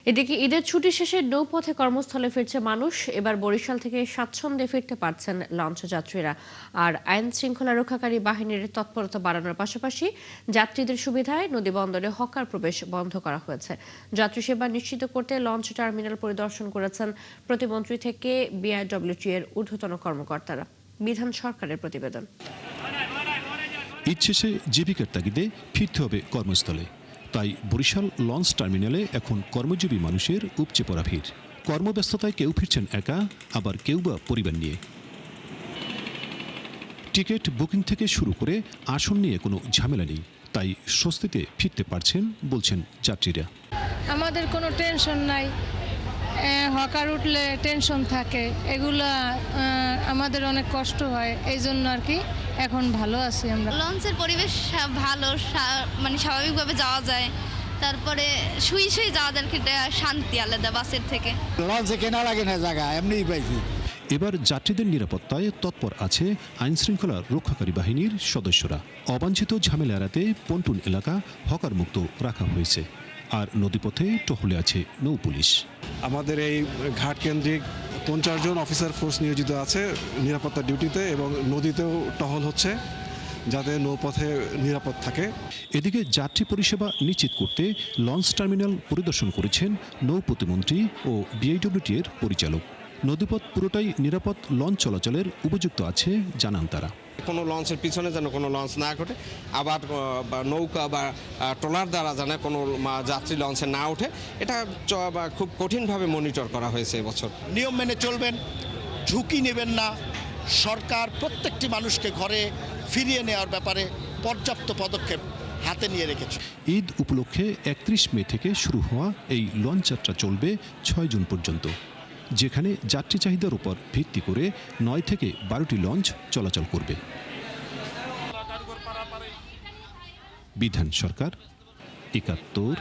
এদিকে ঈদের ছুটি শেষে নৌপথে কর্মস্থলে ফিরছে মানুষ। এবার বরিশাল থেকে স্বাচ্ছন্দ্যে ফিরতে পারছেন লঞ্চ যাত্রীরা। আর আইন শৃঙ্খলা রক্ষাকারী বাহিনীর তৎপরতা বাড়ানোর পাশাপাশি যাত্রীদের সুবিধায় নদীবন্দরে হকার প্রবেশ বন্ধ করা হয়েছে। যাত্রী সেবা নিশ্চিত করতে লঞ্চ টার্মিনাল পরিদর্শন করেছেন প্রতিমন্ত্রী থেকে বিআইডব্লিউটি এর ঊর্ধ্বতন কর্মকর্তারা। বিধান সরকারের প্রতিবেদন। ঈদ শেষে জীবিকার তাগিদে ফিরতে হবে কর্মস্থলে, তাই বরিশাল লঞ্চ টার্মিনালে এখন কর্মজীবী মানুষের উপচে পড়া ভিড়। কর্মব্যস্ততায় কেউ ফিরছেন একা, আবার কেউ বা পরিবার নিয়ে। টিকিট বুকিং থেকে শুরু করে আসন নিয়ে কোনো ঝামেলা নেই, তাই স্বস্তিতে ফিরতে পারছেন বলছেন যাত্রীরা। আমাদের কোনো টেনশন নাই, হকার উঠলে টেনশন থাকে, এগুলা আমাদের অনেক কষ্ট হয়, এই জন্য আর কি এখন ভালো আছি আমরা। লঞ্চের পরিবেশ ভালো, মানে স্বাভাবিকভাবে যাওয়া যায়, তারপরে শুই যাওয়া যায়, শান্তি আলাদা বাসের থেকে। লঞ্চে কেনা লাগে না জায়গা, এমনিই পাইছি। এবার যাত্রীদের নিরাপত্তায় তৎপর আছে আইন শৃঙ্খলা রক্ষাকারী বাহিনীর সদস্যরা। অবাঞ্ছিত ঝামেলা এড়াতে পন্টুন এলাকা হকার মুক্ত রাখা হয়েছে, আর নদীপথে টহলে আছে নৌ পুলিশ। আমাদের এই ঘাট কেন্দ্রিক 50 জন অফিসার ফোর্স নিয়োজিত আছে নিরাপত্তা ডিউটিতে, এবং নদীতেও টহল হচ্ছে যাতে নৌপথে নিরাপদ থাকে। এদিকে যাত্রী পরিষেবা নিশ্চিত করতে লঞ্চ টার্মিনাল পরিদর্শন করেছেন নৌ প্রতিমন্ত্রী ও বিআইডব্লিউটি এর পরিচালক। নদীপথ পুরোটাই নিরাপদ লঞ্চ চলাচলের উপযুক্ত আছে জানান তারা। কোনো লঞ্চের পিছনে যেন কোনো লঞ্চ না ঘটে, আবার নৌকা বা ট্রলার দ্বারা যেন কোনো যাত্রী লঞ্চে না ওঠে, এটা খুব কঠিনভাবে মনিটর করা হয়েছে এবছর। নিয়ম মেনে চলবেন, ঝুঁকি নেবেন না। সরকার প্রত্যেকটি মানুষকে ঘরে ফিরিয়ে নেওয়ার ব্যাপারে পর্যাপ্ত পদক্ষেপ হাতে নিয়ে রেখেছে। ঈদ উপলক্ষে 31 মে থেকে শুরু হওয়া এই লঞ্চ যাত্রা চলবে 6 জুন পর্যন্ত, যেখানে যাত্রী চাহিদার উপর ভিত্তি করে 9 থেকে 12টি লঞ্চ চলাচল করবে। বিধান সরকার, 71,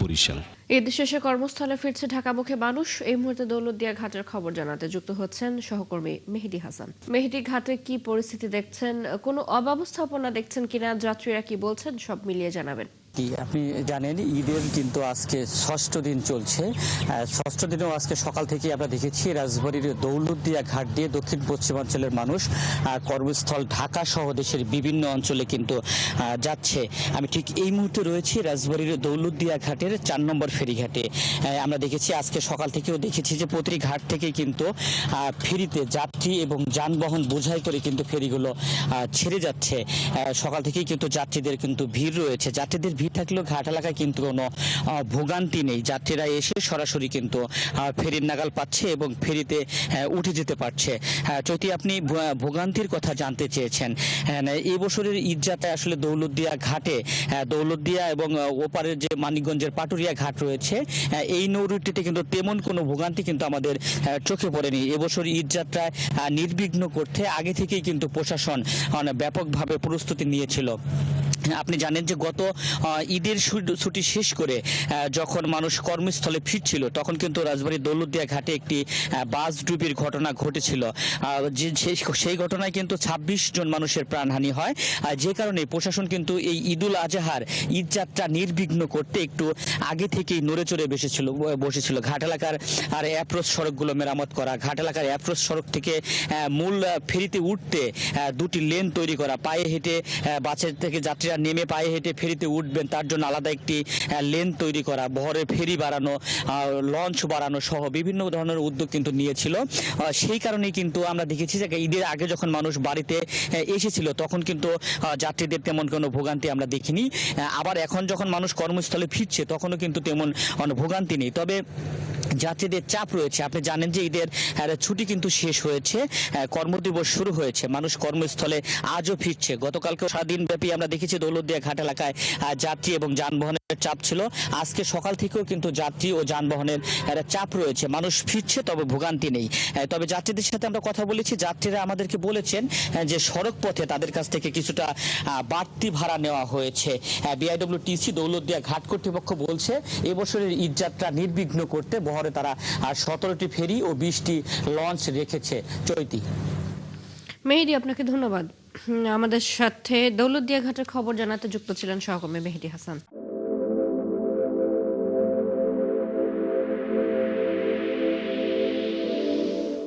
বরিশাল। ঈদ শেষে কর্মস্থলে ফিরছে ঢাকামুখী মানুষ। এই মুহূর্তে দৌলতদিয়া ঘাটের খবর জানাতে যুক্ত হচ্ছেন সহকর্মী মেহেদী হাসান। মেহেদী, ঘাটে কি পরিস্থিতি দেখছেন, কোনো অব্যবস্থাপনা দেখছেন কিনা, যাত্রীরা কি বলছেন, সব মিলিয়ে জানাবেন। আপনি জানেন ঈদের কিন্তু আজকে 6ষ্ঠ দিন চলছে। 6ষ্ঠ দিনেও আজকে সকাল থেকে আমরা দেখেছি রাজবাড়ীর দৌলতদিয়া ঘাট দিয়ে দক্ষিণ পশ্চিমাঞ্চলের মানুষ কর্মস্থল ঢাকা সহ দেশের বিভিন্ন অঞ্চলে কিন্তু যাচ্ছে। আমি ঠিক এই মুহূর্তে রয়েছি রাজবাড়ীর দৌলতদিয়া ঘাটের 4 নম্বর ফেরিঘাটে। আমরা দেখেছি আজকে সকাল থেকেও দেখেছি যে প্রতিটি ঘাট থেকে কিন্তু ফেরিতে যাত্রী এবং যানবাহন বোঝাই করে কিন্তু ফেরিগুলো ছেড়ে যাচ্ছে। সকাল থেকেই কিন্তু যাত্রীদের কিন্তু ভিড় রয়েছে। যাত্রীদের ভিড় থাকলেও ঘাট এলাকায় কিন্তু কোনো ভোগান্তি নেই। যাত্রীরা এসে সরাসরি কিন্তু ফেরির নাগাল পাচ্ছে এবং ফেরিতে উঠে যেতে পারছে। যদি আপনি ভোগান্তির কথা জানতে চেয়েছেন, এই বছরের ঈদ যাত্রায় আসলে দৌলতদিয়া ঘাটে, দৌলতদিয়া এবং ওপারের যে মানিকগঞ্জের পাটুরিয়া ঘাট রয়েছে, এই নৌরুটটিতে কিন্তু তেমন কোনো ভোগান্তি কিন্তু আমাদের চোখে পড়েনি। এবছর ঈদ যাত্রায় নির্বিঘ্ন করতে আগে থেকেই কিন্তু প্রশাসন ব্যাপকভাবে প্রস্তুতি নিয়েছিল। আপনি জানেন যে গত ঈদের ছুটি শেষ করে যখন মানুষ কর্মস্থলে ফিরছিল, তখন কিন্তু রাজবাড়ীর দৌলতদিয়া ঘাটে একটি বাস ডুবির ঘটনা ঘটেছিল। সেই ঘটনায় কিন্তু 26 জন মানুষের প্রাণহানি হয়। যে কারণে প্রশাসন কিন্তু এই ঈদুল আজহার ঈদ যাত্রা নির্বিঘ্ন করতে একটু আগে থেকেই নড়ে চড়ে বসেছিল। ঘাট এলাকার আর অ্যাপ্রোচ সড়কগুলো মেরামত করা, ঘাট এলাকার অ্যাপ্রোচ সড়ক থেকে মূল ফেরিতে উঠতে 2টি লেন তৈরি করা, পায়ে হেঁটে বাসের থেকে যাত্রীরা নেমে পায়ে হেঁটে ফেরিতে উঠবেন তার জন্য আলাদা একটি লেন তৈরি করা, বহরের ফেরি বাড়ানো, লঞ্চ বাড়ানো সহ বিভিন্ন ধরনের উদ্যোগ কিন্তু নিয়েছিল। সেই কারণেই কিন্তু আমরা দেখেছি যে ঈদের আগে যখন মানুষ বাড়িতে এসেছিল তখন কিন্তু যাত্রীদের তেমন কোনো ভোগান্তি আমরা দেখিনি। আবার এখন যখন মানুষ কর্মস্থলে ফিরছে তখনও কিন্তু তেমন ভোগান্তি নেই। তবে যাত্রীদের চাপ রয়েছে। আপনি জানেন যে ঈদের ছুটি কিন্তু শেষ হয়েছে, কর্মদিবস শুরু হয়েছে, মানুষ কর্মস্থলে আজও ফিরছে। গতকালকে সারাদিন ব্যাপী আমরা দেখেছি দৌলতদিয়া ঘাট এলাকায় যাত্রী এবং যানবাহনের চাপ ছিল। আজকে সকাল থেকেও কিন্তু যাত্রী ও যানবাহনের চাপ রয়েছে, মানুষ ফিরছে, তবে ভোগান্তি নেই। তবে যাত্রীদের সাথে আমরা কথা বলেছি, যাত্রীরা আমাদেরকে বলেছেন যে সড়ক পথে তাদের কাছ থেকে কিছুটা বাড়তি ভাড়া নেওয়া হয়েছে। বিআইডব্লিউটিসি দৌলতদিয়া ঘাট কর্তৃপক্ষ বলছে এবছরের ঈদ যাত্রা নির্বিঘ্ন করতে বহরে তারা 17টি ফেরি ও 20টি লঞ্চ রেখেছে। চৈতি। মেহেদী, আপনাকে ধন্যবাদ। আমাদের সাথে দৌলতদিয়া ঘাটের খবর জানাতে যুক্ত ছিলেন সহকর্মী মেহেদী হাসান।